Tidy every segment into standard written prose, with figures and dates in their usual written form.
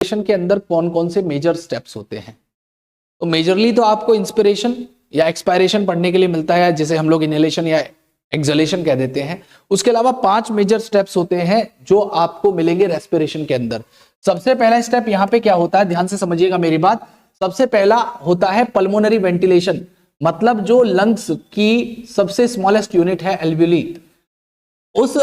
Respiration के अंदर कौन कौन से मेजर स्टेप्स होते हैं? तो मेजरली तो आपको इंस्पिरेशन या एक्सपायरेशन पढ़ने के लिए मिलता है, जिसे हम लोग इनहेलेशन या एक्सहेलेशन कह देते हैं। उसके अलावा 5 मेजर स्टेप्स होते हैं जो आपको मिलेंगे रेस्पिरेशन के अंदर। सबसे पहला स्टेप यहाँ पे क्या होता है, ध्यान से समझिएगा मेरी बात। सबसे पहला होता है पल्मोनरी वेंटिलेशन, मतलब जो लंग्स की सबसे स्मॉलेस्ट यूनिट है एल्वियोली, उस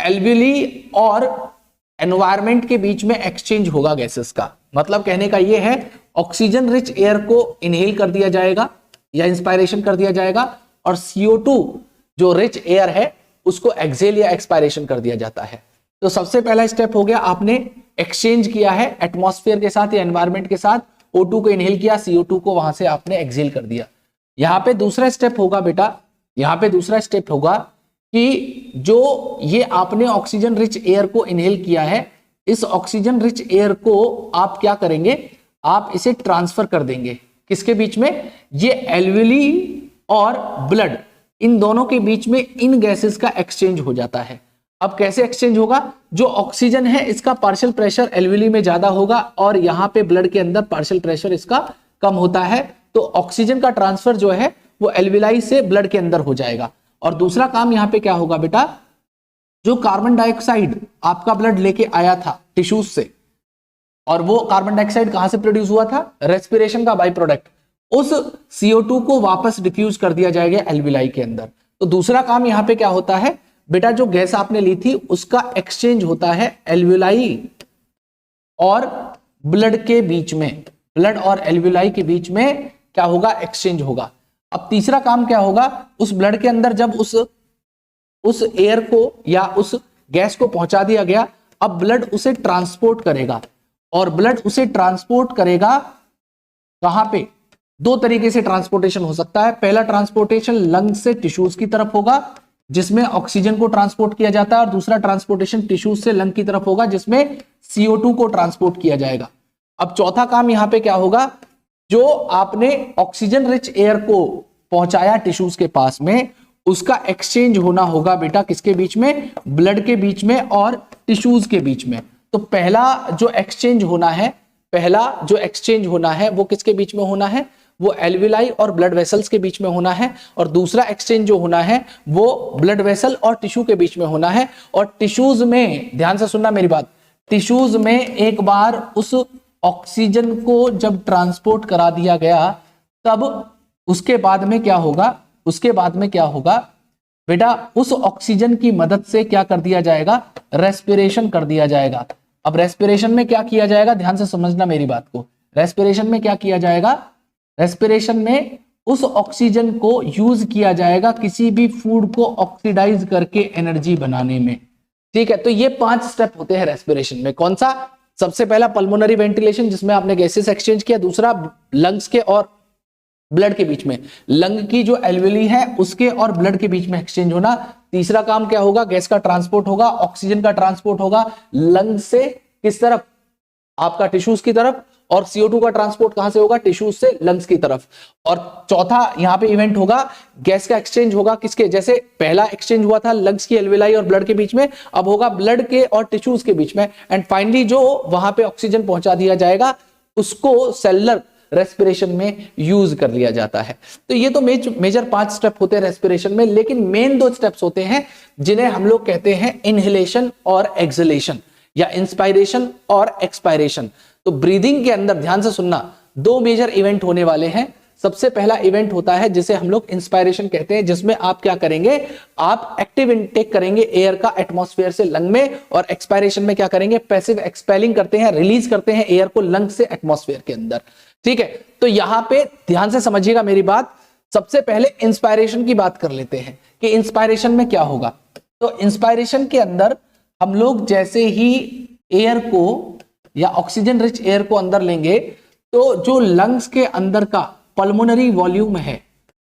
एल्वियोली और एनवायरमेंट के बीच में एक्सचेंज होगा गैसेस का। मतलब कहने का यह है ऑक्सीजन रिच एयर को इनहेल कर दिया जाएगा या इंस्पायरेशन कर दिया जाएगा, और CO2 जो रिच एयर है उसको एक्सहेल या एक्सपायरेशन कर दिया जाता है। तो सबसे पहला स्टेप हो गया, आपने एक्सचेंज किया है एटमॉस्फेयर के साथ या एनवायरमेंट के साथ, O2 को इनहेल किया, CO2 को वहां से आपने एक्सहेल कर दिया। यहां पे दूसरा स्टेप होगा बेटा, यहां पे दूसरा स्टेप होगा कि जो ये आपने ऑक्सीजन रिच एयर को इनहेल किया है, इस ऑक्सीजन रिच एयर को आप क्या करेंगे, आप इसे ट्रांसफर कर देंगे किसके बीच में, ये एल्वियोली और ब्लड, इन दोनों के बीच में इन गैसेस का एक्सचेंज हो जाता है। अब कैसे एक्सचेंज होगा, जो ऑक्सीजन है इसका पार्शियल प्रेशर एल्वियोली में ज्यादा होगा और यहां पे ब्लड के अंदर पार्शियल प्रेशर इसका कम होता है, तो ऑक्सीजन का ट्रांसफर जो है वो एल्वियोलाई से ब्लड के अंदर हो जाएगा। और दूसरा काम यहां पे क्या होगा बेटा, जो कार्बन डाइऑक्साइड आपका ब्लड लेके आया था टिश्यूज से, और वो कार्बन डाइऑक्साइड कहां से प्रोड्यूस हुआ था, रेस्पिरेशन का बाई प्रोडक्ट, उस CO2 को वापस डिफ्यूज कर दिया जाएगा एल्वियोलाई के अंदर। तो दूसरा काम यहां पे क्या होता है बेटा, जो गैस आपने ली थी उसका एक्सचेंज होता है एल्वियोलाई और ब्लड के बीच में, ब्लड और एल्वियोलाई के बीच में क्या होगा, एक्सचेंज होगा। अब तीसरा काम क्या होगा, उस ब्लड के अंदर जब उस एयर को या उस गैस को पहुंचा दिया गया, अब ब्लड उसे ट्रांसपोर्ट करेगा, और ब्लड उसे ट्रांसपोर्ट करेगा कहां पे, 2 तरीके से ट्रांसपोर्टेशन हो सकता है। पहला ट्रांसपोर्टेशन लंग्स से टिश्यूज की तरफ होगा जिसमें ऑक्सीजन को ट्रांसपोर्ट किया जाता है, और दूसरा ट्रांसपोर्टेशन टिश्यूज से लंग की तरफ होगा जिसमें CO2 को ट्रांसपोर्ट किया जाएगा। अब चौथा काम यहां पे क्या होगा, जो आपने ऑक्सीजन रिच एयर को पहुंचाया टिश्यूज के पास में, उसका एक्सचेंज होना होगा बेटा किसके बीच में, ब्लड के बीच में और टिश्यूज के बीच में। तो पहला जो एक्सचेंज होना है वो किसके बीच में होना है, वो एल्वियोलाई और ब्लड वेसल्स के बीच में होना है, और दूसरा एक्सचेंज जो होना है वो ब्लड वेसल और टिश्यू के बीच में होना है। और टिश्यूज में, ध्यान से सुनना मेरी बात, टिश्यूज में एक बार उस ऑक्सीजन को जब ट्रांसपोर्ट करा दिया गया, तब उसके बाद में क्या होगा बेटा, उस ऑक्सीजन की मदद से क्या कर दिया जाएगा, रेस्पिरेशन कर दिया जाएगा। अब रेस्पिरेशन में क्या किया जाएगा, ध्यान से समझना मेरी बात को, रेस्पिरेशन में क्या किया जाएगा, रेस्पिरेशन में उस ऑक्सीजन को यूज किया जाएगा किसी भी फूड को ऑक्सीडाइज करके एनर्जी बनाने में। ठीक है, तो ये 5 स्टेप होते हैं रेस्पिरेशन में। कौन सा, सबसे पहला पल्मोनरी वेंटिलेशन जिसमें आपने गैसेस एक्सचेंज किया, दूसरा लंग्स के और ब्लड के बीच में, लंग की जो एल्वियोली है उसके और ब्लड के बीच में एक्सचेंज होना। तीसरा काम क्या होगा, गैस का ट्रांसपोर्ट होगा, ऑक्सीजन का ट्रांसपोर्ट होगा लंग से किस तरफ, आपका टिश्यूज की तरफ, और CO2 का ट्रांसपोर्ट कहां से होगा, टिश्यूज से लंग्स की तरफ। और चौथा यहां पे इवेंट होगा, गैस का एक्सचेंज होगा किसके, जैसे पहला एक्सचेंज हुआ था लंग्स की एल्वियोलाई और ब्लड के बीच में, अब होगा ब्लड के और टिश्यूज के बीच में, एंड फाइनली जो वहां पे ऑक्सीजन पहुंचा दिया जाएगा उसको सेलुलर रेस्पिरेशन में यूज कर लिया जाता है। तो ये तो मेजर 5 स्टेप होते हैं रेस्पिरेशन में, लेकिन मेन 2 स्टेप्स होते हैं जिन्हें हम लोग कहते हैं इनहेलेशन और एक्सहेलेशन, या इंस्पायरेशन और एक्सपायरेशन। तो ब्रीदिंग के अंदर ध्यान से सुनना, 2 मेजर इवेंट होने वाले हैं। सबसे पहला इवेंट होता है जिसे हम लोग इंस्पायरेशन कहते हैं, जिसमें आप क्या करेंगे, आप एक्टिव इनटेक करेंगे एयर का एटमॉस्फेयर से लंग में, और एक्सपायरेशन में क्या करेंगे, पैसिव एक्सपेलिंग करते हैं, रिलीज करते हैं एयर को लंग से एटमॉस्फेयर के अंदर। ठीक है, तो यहां पे ध्यान से समझिएगा मेरी बात। सबसे पहले इंस्पायरेशन की बात कर लेते हैं कि इंस्पायरेशन में क्या होगा। तो इंस्पायरेशन के अंदर हम लोग जैसे ही एयर को या ऑक्सीजन रिच एयर को अंदर लेंगे, तो जो लंग्स के अंदर का पल्मोनरी वॉल्यूम है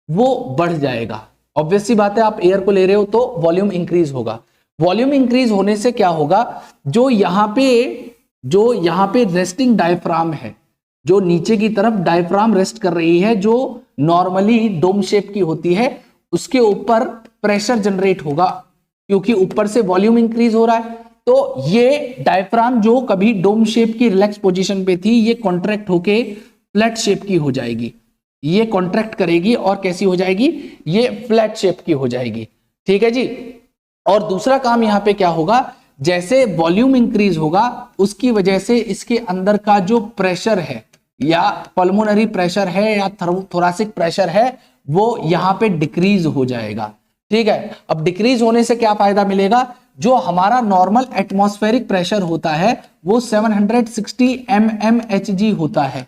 वो बढ़ जाएगा। ऑब्वियस सी बात है, आप एयर को ले रहे हो तो वॉल्यूम इंक्रीज होगा। वॉल्यूम इंक्रीज होने से क्या होगा, जो यहां पे रेस्टिंग डायफ्राम है, जो नीचे की तरफ डायफ्राम रेस्ट कर रही है, जो नॉर्मली डोम शेप की होती है, उसके ऊपर प्रेशर जनरेट होगा, क्योंकि ऊपर से वॉल्यूम इंक्रीज हो रहा है। तो ये डायफ्राम जो कभी डोम शेप की रिलैक्स पोजीशन पे थी, ये कॉन्ट्रैक्ट होके फ्लैट शेप की हो जाएगी, ये कॉन्ट्रैक्ट करेगी और कैसी हो जाएगी, ये फ्लैट शेप की हो जाएगी। ठीक है जी। और दूसरा काम यहाँ पे क्या होगा, जैसे वॉल्यूम इंक्रीज होगा उसकी वजह से इसके अंदर का जो प्रेशर है या पल्मोनरी प्रेशर है या थोरासिक प्रेशर है वो यहाँ पे डिक्रीज हो जाएगा। ठीक है, अब डिक्रीज होने से क्या फायदा मिलेगा, जो हमारा नॉर्मल एटमॉस्फेरिक प्रेशर होता है वो 760 mmHg होता है,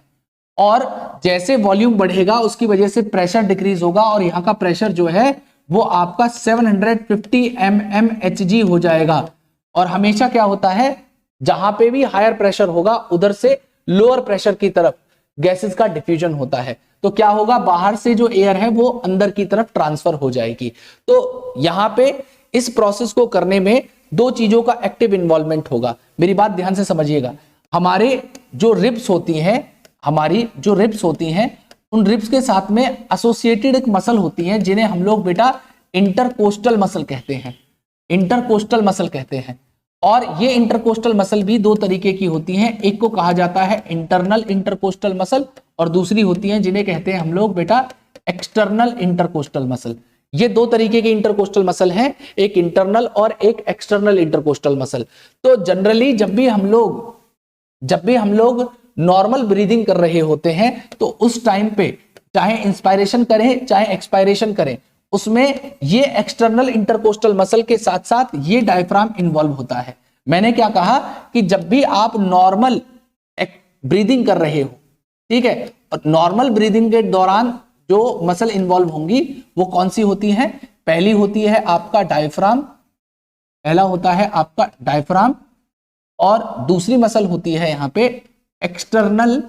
और जैसे वॉल्यूम बढ़ेगा उसकी वजह से प्रेशर डिक्रीज होगा और यहाँ का प्रेशर जो है वो आपका 750 mmHg हो जाएगा। और हमेशा क्या होता है, जहां पे भी हायर प्रेशर होगा उधर से लोअर प्रेशर की तरफ गैसेस का डिफ्यूजन होता है, तो क्या होगा, बाहर से जो एयर है वो अंदर की तरफ ट्रांसफर हो जाएगी। तो यहां पे इस प्रोसेस को करने में दो चीजों का एक्टिव इन्वॉल्वमेंट होगा। मेरी बात ध्यान से समझिएगा, हमारे जो रिब्स होती हैं उन रिब्स के साथ में एसोसिएटेड एक मसल होती है जिन्हें हम लोग बेटा इंटरकोस्टल मसल कहते हैं, इंटरकोस्टल मसल कहते हैं। और ये इंटरकोस्टल मसल भी दो तरीके की होती हैं, एक को कहा जाता है इंटरनल इंटरकोस्टल मसल और दूसरी होती है जिन्हें कहते हैं हम लोग बेटा एक्सटर्नल इंटरकोस्टल मसल। ये दो तरीके के इंटरकोस्टल मसल हैं, एक इंटरनल और एक एक्सटर्नल इंटरकोस्टल मसल। तो जनरली जब भी हम लोग नॉर्मल ब्रीदिंग कर रहे होते हैं तो उस टाइम पे चाहे इंस्पायरेशन करें चाहे एक्सपायरेशन करें, उसमें ये एक्सटर्नल इंटरकोस्टल मसल के साथ साथ ये डायफ्राम इन्वॉल्व होता है। मैंने क्या कहा कि जब भी आप नॉर्मल ब्रीदिंग कर रहे हो, ठीक है, और नॉर्मल ब्रीदिंग के दौरान जो मसल इन्वॉल्व होंगी वो कौन सी होती हैं, पहली होती है आपका डायफ्राम, पहला होता है आपका डायफ्राम, और दूसरी मसल होती है यहां पे external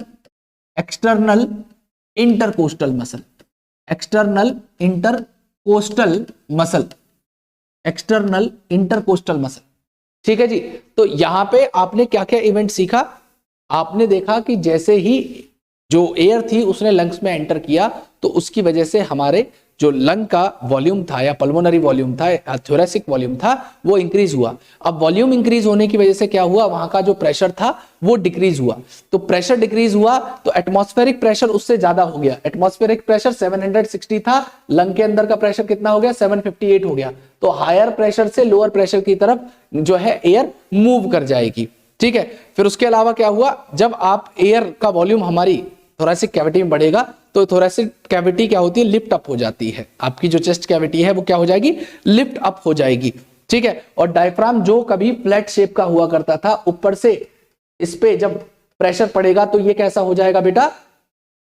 intercostal muscle, external intercostal muscle. ठीक है जी। तो यहां पे आपने क्या क्या इवेंट सीखा, आपने देखा कि जैसे ही जो एयर थी उसने लंग्स में एंटर किया तो उसकी वजह से हमारे जो लंग का वॉल्यूम था या पल्मोनरी वॉल्यूम था या थोरेसिक वॉल्यूम था वो इंक्रीज हुआ। अब वॉल्यूम इंक्रीज होने की वजह से क्या हुआ, वहां का जो प्रेशर था वो डिक्रीज हुआ। तो प्रेशर डिक्रीज हुआ तो एटमॉस्फेरिक प्रेशर उससे ज्यादा हो गया। एटमॉस्फेरिक प्रेशर 760 था, लंग के अंदर का प्रेशर कितना हो गया, 758 हो गया। तो हायर प्रेशर से लोअर प्रेशर की तरफ जो है एयर मूव कर जाएगी। ठीक है, फिर उसके अलावा क्या हुआ, जब आप एयर का वॉल्यूम हमारी थोरेसिक कैविटी में बढ़ेगा तो थोरेसिक कैविटी क्या होती है, लिफ्ट अप हो जाती है। आपकी जो चेस्ट कैविटी है वो क्या हो जाएगी, लिफ्ट अप हो जाएगी। ठीक है, और डायफ्राम जो कभी फ्लैट शेप का हुआ करता था, ऊपर से इस पे जब प्रेशर पड़ेगा तो ये कैसा हो जाएगा बेटा,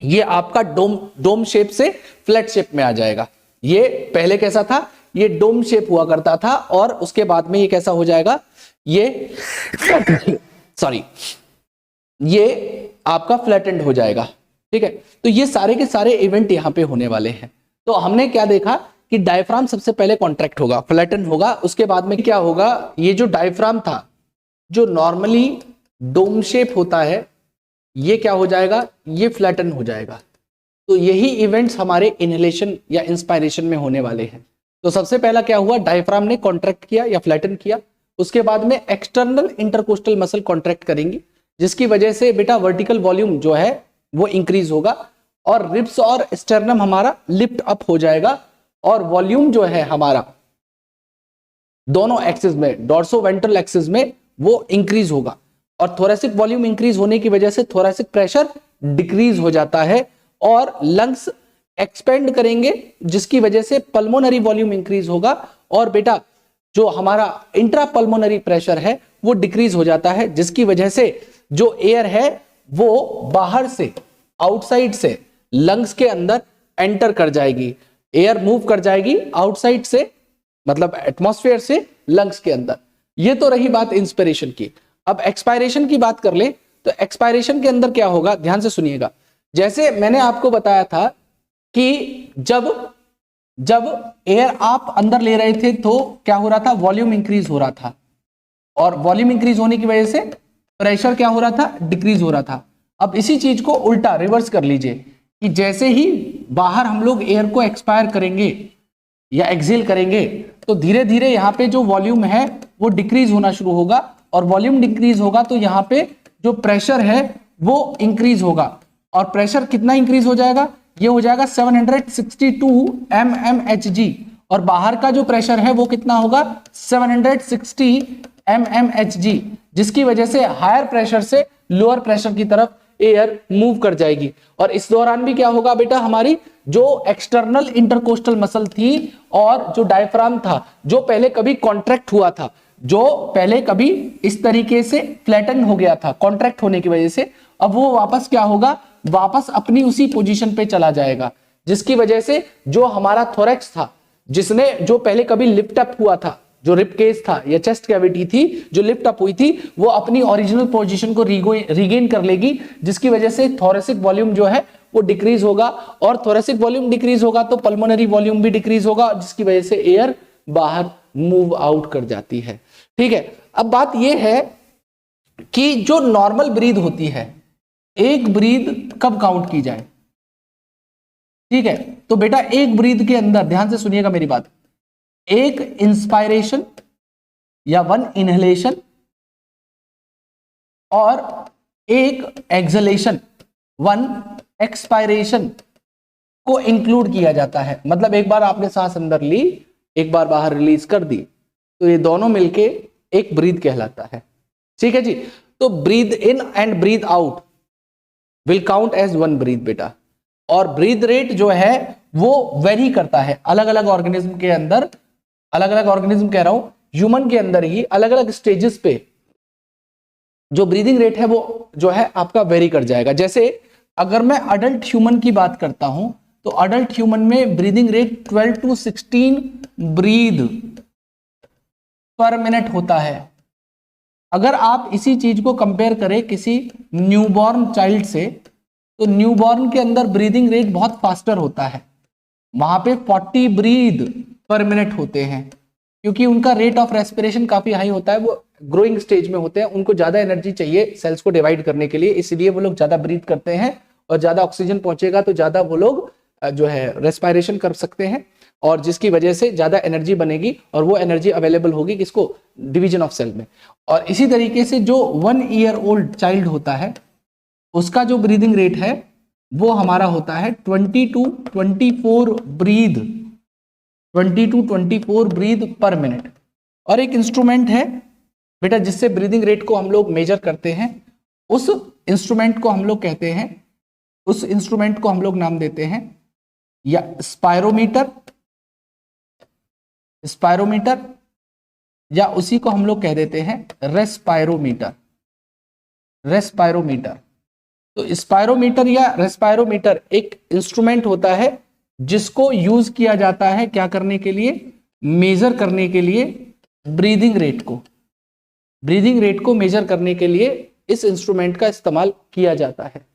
ये आपका डोम शेप से फ्लैट शेप में आ जाएगा। ये पहले कैसा था, ये डोम शेप हुआ करता था और उसके बाद में ये कैसा हो जाएगा, ये सॉरी ये आपका फ्लैटेंड हो जाएगा। ठीक है, तो ये सारे के सारे इवेंट यहां पे होने वाले हैं। तो हमने क्या देखा कि डायफ्राम सबसे पहले कॉन्ट्रैक्ट होगा, फ्लैटन होगा, उसके बाद में क्या होगा, ये जो डायफ्राम था जो नॉर्मली डोम शेप होता है ये क्या हो जाएगा, ये फ्लैटन हो जाएगा। तो यही इवेंट्स हमारे इनहेलेशन या इंस्पायरेशन में होने वाले हैं। तो सबसे पहला क्या हुआ, डायफ्राम ने कॉन्ट्रैक्ट किया या फ्लैटन किया, उसके बाद में एक्सटर्नल इंटरकोस्टल मसल कॉन्ट्रैक्ट करेंगी जिसकी वजह से बेटा वर्टिकल वॉल्यूम जो है वो इंक्रीज होगा और रिब्स और स्टर्नम हमारा लिफ्ट अप हो जाएगा और वॉल्यूम जो है हमारा दोनों एक्सिस में, डॉर्सो वेंट्रल एक्सिस में वो इंक्रीज होगा। और थोरेसिक वॉल्यूम इंक्रीज होने की वजह से थोरेसिक प्रेशर डिक्रीज हो जाता है और लंग्स एक्सपेंड करेंगे जिसकी वजह से पल्मोनरी वॉल्यूम इंक्रीज होगा और बेटा जो हमारा इंट्रा पल्मोनरी प्रेशर है वो डिक्रीज हो जाता है जिसकी वजह से जो एयर है वो बाहर से, आउटसाइड से लंग्स के अंदर एंटर कर जाएगी। एयर मूव कर जाएगी आउटसाइड से, मतलब एटमॉस्फेयर से लंग्स के अंदर। ये तो रही बात इंस्पिरेशन की। अब एक्सपायरेशन की बात कर ले तो एक्सपायरेशन के अंदर क्या होगा, ध्यान से सुनिएगा। जैसे मैंने आपको बताया था कि जब एयर आप अंदर ले रहे थे तो क्या हो रहा था, वॉल्यूम इंक्रीज हो रहा था और वॉल्यूम इंक्रीज होने की वजह से प्रेशर क्या हो रहा था, डिक्रीज हो रहा था। अब इसी चीज को उल्टा रिवर्स कर लीजिए कि जैसे ही बाहर हम लोग एयर को एक्सपायर करेंगे या एक्सेल करेंगे तो धीरे धीरे यहाँ पे जो वॉल्यूम है वो डिक्रीज होना शुरू होगा, और वॉल्यूम डिक्रीज होगा तो यहाँ पे जो प्रेशर है वो इंक्रीज होगा, और प्रेशर कितना इंक्रीज हो जाएगा, ये हो जाएगा 762 mmHg, और बाहर का जो प्रेशर है वो कितना होगा 760 mmHg, जिसकी वजह से हायर प्रेशर से लोअर प्रेशर की तरफ एयर मूव कर जाएगी। और इस दौरान भी क्या होगा बेटा, हमारी जो एक्सटर्नल इंटरकोस्टल मसल थी और जो डायफ्राम था, जो पहले कभी कॉन्ट्रैक्ट हुआ था, जो पहले कभी इस तरीके से फ्लैटन हो गया था कॉन्ट्रैक्ट होने की वजह से, अब वो वापस क्या होगा, वापस अपनी उसी पोजीशन पे चला जाएगा, जिसकी वजह से जो हमारा थोरैक्स था, जिसने जो पहले कभी लिफ्ट अप हुआ था, जो रिब केस था या चेस्ट कैविटी थी जो लिफ्ट अप हुई थी, वो अपनी ओरिजिनल पोजीशन को रिगेन कर लेगी, जिसकी वजह से थोरेसिक वॉल्यूम जो है वो डिक्रीज होगा, और थोरेसिक वॉल्यूम डिक्रीज होगा तो पल्मोनरी वॉल्यूम भी डिक्रीज होगा, जिसकी वजह से एयर बाहर मूव आउट कर जाती है। ठीक है, अब बात यह है कि जो नॉर्मल ब्रीथ होती है, एक ब्रीथ कब काउंट की जाए। ठीक है, तो बेटा एक ब्रीथ के अंदर ध्यान से सुनिएगा मेरी बात, एक इंस्पायरेशन या वन इनहेलेशन और एक एक्सलेशन वन एक्सपायरेशन को इंक्लूड किया जाता है। मतलब एक बार आपने सांस अंदर ली, एक बार बाहर रिलीज कर दी, तो ये दोनों मिलके एक ब्रीथ कहलाता है। ठीक है जी, तो breathe in and breathe out will count as one breath बेटा। और ब्रीथ रेट जो है वो वेरी करता है अलग अलग ऑर्गेनिज्म के अंदर, अलग अलग ऑर्गेनिज्म कह रहा हूं, ह्यूमन के अंदर ही अलग अलग स्टेजेस पे जो ब्रीदिंग रेट है वो जो है आपका वेरी कर जाएगा। जैसे अगर मैं अडल्ट ह्यूमन की बात करता हूं तो अडल्ट ह्यूमन में ब्रीदिंग रेट 12 to 16 ब्रीद पर मिनट होता है। अगर आप इसी चीज को कंपेयर करें किसी न्यूबॉर्न चाइल्ड से, तो न्यूबॉर्न के अंदर ब्रीदिंग रेट बहुत फास्टर होता है, वहां पे 40 ब्रीद पर मिनट होते हैं, क्योंकि उनका रेट ऑफ रेस्पिरेशन काफी हाई होता है, वो ग्रोइंग स्टेज में होते हैं, उनको ज्यादा एनर्जी चाहिए सेल्स को डिवाइड करने के लिए, इसलिए वो लोग ज्यादा ब्रीथ करते हैं, और ज्यादा ऑक्सीजन पहुंचेगा तो ज्यादा वो लोग जो है रेस्पिरेशन कर सकते हैं, और जिसकी वजह से ज्यादा एनर्जी बनेगी, और वो एनर्जी अवेलेबल होगी किसको, डिवीजन ऑफ सेल में। और इसी तरीके से जो 1 year old चाइल्ड होता है उसका जो ब्रीदिंग रेट है वो हमारा होता है 20 to 24 ब्रीद, 20 to 24 ब्रीद पर मिनट। और एक इंस्ट्रूमेंट है बेटा जिससे ब्रीदिंग रेट को हम लोग मेजर करते हैं, उस इंस्ट्रूमेंट को हम लोग कहते हैं, उस इंस्ट्रूमेंट को हम लोग नाम देते हैं या स्पायरोमीटर, स्पायरोमीटर, या उसी को हम लोग कह देते हैं रेस्पायरोमीटर, रेस्पायरोमीटर। तो स्पायरोमीटर या रेस्पायरोमीटर एक इंस्ट्रूमेंट होता है जिसको यूज किया जाता है क्या करने के लिए, मेजर करने के लिए ब्रीदिंग रेट को, ब्रीदिंग रेट को मेजर करने के लिए इस इंस्ट्रूमेंट का इस्तेमाल किया जाता है।